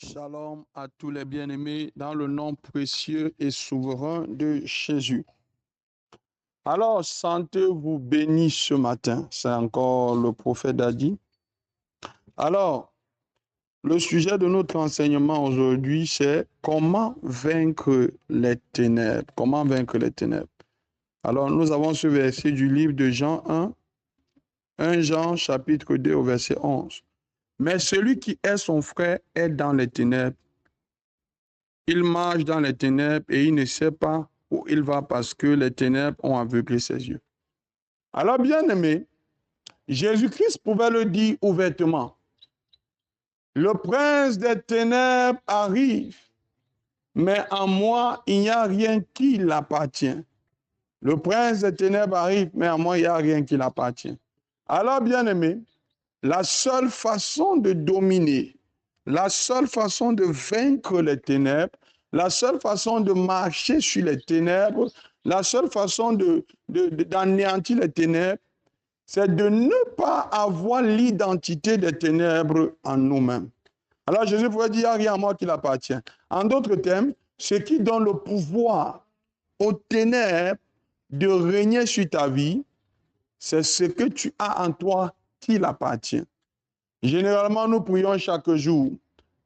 Shalom à tous les bien-aimés dans le nom précieux et souverain de Jésus. Alors, sentez-vous bénis ce matin. C'est encore le prophète a dit. Alors, le sujet de notre enseignement aujourd'hui, c'est comment vaincre les ténèbres. Comment vaincre les ténèbres. Alors, nous avons ce verset du livre de Jean 1 Jean chapitre 2 au verset 11. Mais celui qui est son frère est dans les ténèbres. Il marche dans les ténèbres et il ne sait pas où il va parce que les ténèbres ont aveuglé ses yeux. Alors, bien aimé, Jésus-Christ pouvait le dire ouvertement. Le prince des ténèbres arrive, mais en moi, il n'y a rien qui l'appartient. Le prince des ténèbres arrive, mais en moi, il n'y a rien qui l'appartient. Alors, bien aimé, la seule façon de dominer, la seule façon de vaincre les ténèbres, la seule façon de marcher sur les ténèbres, la seule façon d'anéantir les ténèbres, c'est de ne pas avoir l'identité des ténèbres en nous-mêmes. Alors Jésus pourrait dire, il n'y a rien à moi qui l'appartient. En d'autres termes, ce qui donne le pouvoir aux ténèbres de régner sur ta vie, c'est ce que tu as en toi qui l'appartient. Généralement, nous prions chaque jour.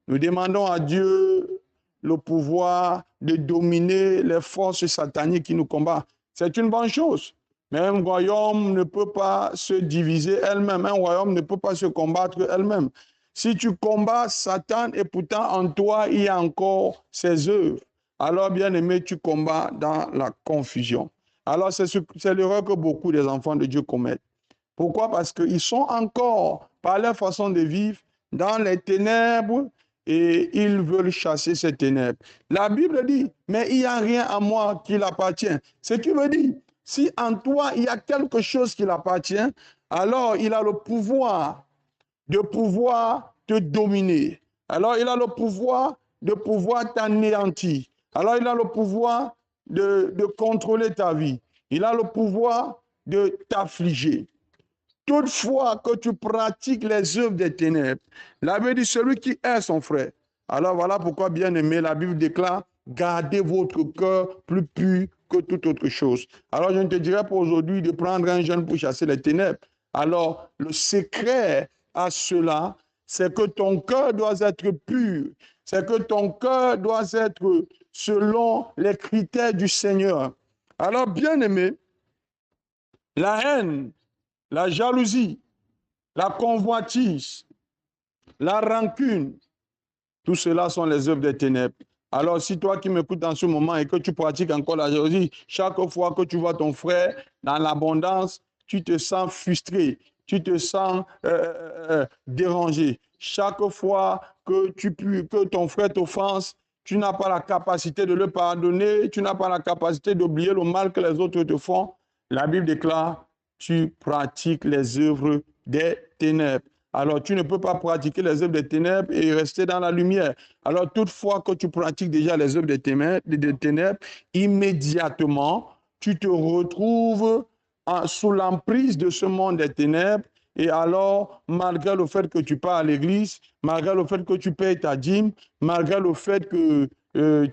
Nous demandons à Dieu le pouvoir de dominer les forces sataniques qui nous combattent. C'est une bonne chose. Mais un royaume ne peut pas se diviser elle-même. Un royaume ne peut pas se combattre elle-même. Si tu combats Satan et pourtant en toi, il y a encore ses œuvres, alors bien aimé, tu combats dans la confusion. Alors c'est l'erreur que beaucoup des enfants de Dieu commettent. Pourquoi? Parce qu'ils sont encore, par leur façon de vivre, dans les ténèbres et ils veulent chasser ces ténèbres. La Bible dit, mais il n'y a rien à moi qui l'appartient. Ce qui veut dire, si en toi il y a quelque chose qui l'appartient, alors il a le pouvoir de pouvoir te dominer. Alors il a le pouvoir de pouvoir t'anéantir. Alors il a le pouvoir de contrôler ta vie. Il a le pouvoir de t'affliger. Toutefois que tu pratiques les œuvres des ténèbres, la Bible dit celui qui est son frère. Alors voilà pourquoi, bien aimé, la Bible déclare gardez votre cœur plus pur que toute autre chose. Alors je ne te dirais pas aujourd'hui de prendre un jeûne pour chasser les ténèbres. Alors le secret à cela, c'est que ton cœur doit être pur. C'est que ton cœur doit être selon les critères du Seigneur. Alors bien aimé, la haine, la jalousie, la convoitise, la rancune, tout cela sont les œuvres des ténèbres. Alors, si toi qui m'écoutes en ce moment et que tu pratiques encore la jalousie, chaque fois que tu vois ton frère dans l'abondance, tu te sens frustré, tu te sens dérangé. Chaque fois que ton frère t'offense, tu n'as pas la capacité de le pardonner, tu n'as pas la capacité d'oublier le mal que les autres te font. La Bible déclare, tu pratiques les œuvres des ténèbres. Alors, tu ne peux pas pratiquer les œuvres des ténèbres et rester dans la lumière. Alors, toutefois que tu pratiques déjà les œuvres des ténèbres, immédiatement, tu te retrouves sous l'emprise de ce monde des ténèbres. Et alors, malgré le fait que tu pars à l'église, malgré le fait que tu payes ta dîme, malgré le fait que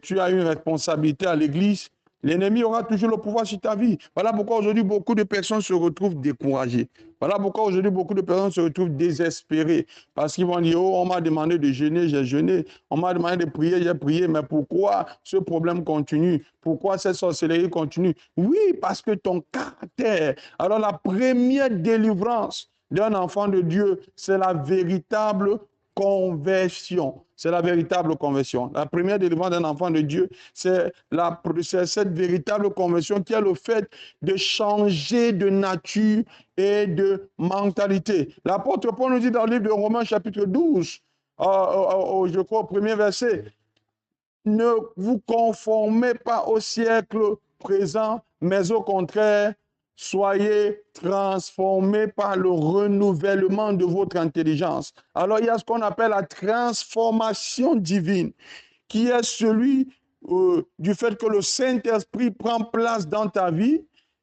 tu as une responsabilité à l'église, l'ennemi aura toujours le pouvoir sur ta vie. Voilà pourquoi aujourd'hui, beaucoup de personnes se retrouvent découragées. Voilà pourquoi aujourd'hui, beaucoup de personnes se retrouvent désespérées. Parce qu'ils vont dire, oh, on m'a demandé de jeûner, j'ai jeûné. On m'a demandé de prier, j'ai prié. Mais pourquoi ce problème continue? Pourquoi cette sorcellerie continue? Oui, parce que ton caractère. Alors la première délivrance d'un enfant de Dieu, c'est la véritable conversion. C'est la véritable conversion. La première délivrance d'un enfant de Dieu, c'est cette véritable conversion qui est le fait de changer de nature et de mentalité. L'apôtre Paul nous dit dans le livre de Romains chapitre 12, je crois au premier verset, ne vous conformez pas au siècle présent, mais au contraire, soyez transformés par le renouvellement de votre intelligence. Alors, il y a ce qu'on appelle la transformation divine, qui est celui du fait que le Saint-Esprit prend place dans ta vie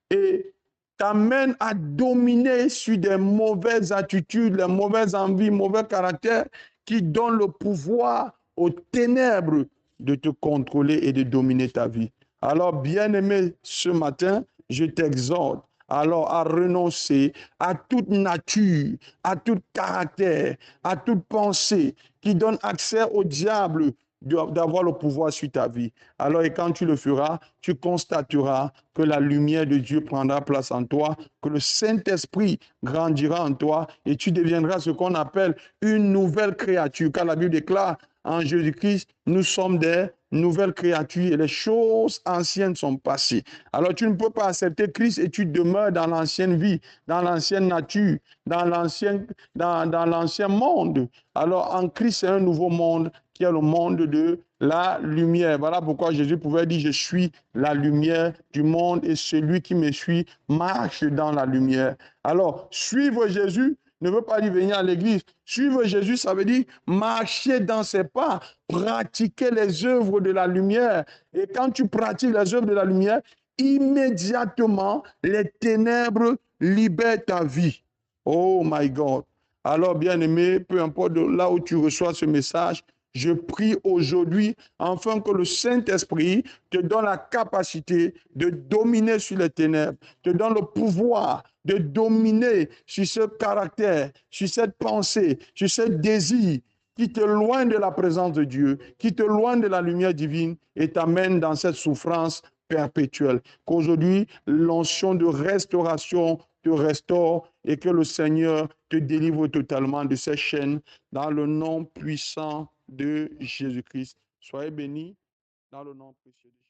et t'amène à dominer sur des mauvaises attitudes, les mauvaises envies, mauvais caractères qui donnent le pouvoir aux ténèbres de te contrôler et de dominer ta vie. Alors, bien-aimé, ce matin, je t'exhorte alors à renoncer à toute nature, à tout caractère, à toute pensée qui donne accès au diable d'avoir le pouvoir sur ta vie. Alors, et quand tu le feras, tu constateras que la lumière de Dieu prendra place en toi, que le Saint-Esprit grandira en toi et tu deviendras ce qu'on appelle une nouvelle créature. Car la Bible déclare en Jésus-Christ, nous sommes des nouvelles créatures et les choses anciennes sont passées. Alors tu ne peux pas accepter Christ et tu demeures dans l'ancienne vie, dans l'ancienne nature, dans l'ancien monde. Alors en Christ, c'est un nouveau monde qui est le monde de la lumière. Voilà pourquoi Jésus pouvait dire, je suis la lumière du monde et celui qui me suit marche dans la lumière. Alors, suivre Jésus ne veut pas dire venir à l'église. Suivre Jésus, ça veut dire marcher dans ses pas, pratiquer les œuvres de la lumière. Et quand tu pratiques les œuvres de la lumière, immédiatement, les ténèbres libèrent ta vie. Oh my God. Alors, bien-aimé, peu importe là où tu reçois ce message, je prie aujourd'hui afin que le Saint-Esprit te donne la capacité de dominer sur les ténèbres, te donne le pouvoir de dominer sur ce caractère, sur cette pensée, sur ce désir qui te loigne de la présence de Dieu, qui te loigne de la lumière divine et t'amène dans cette souffrance perpétuelle. Qu'aujourd'hui, l'onction de restauration te restaure et que le Seigneur te délivre totalement de ces chaînes dans le nom puissant de Jésus-Christ. Soyez bénis dans le nom précieux de Jésus.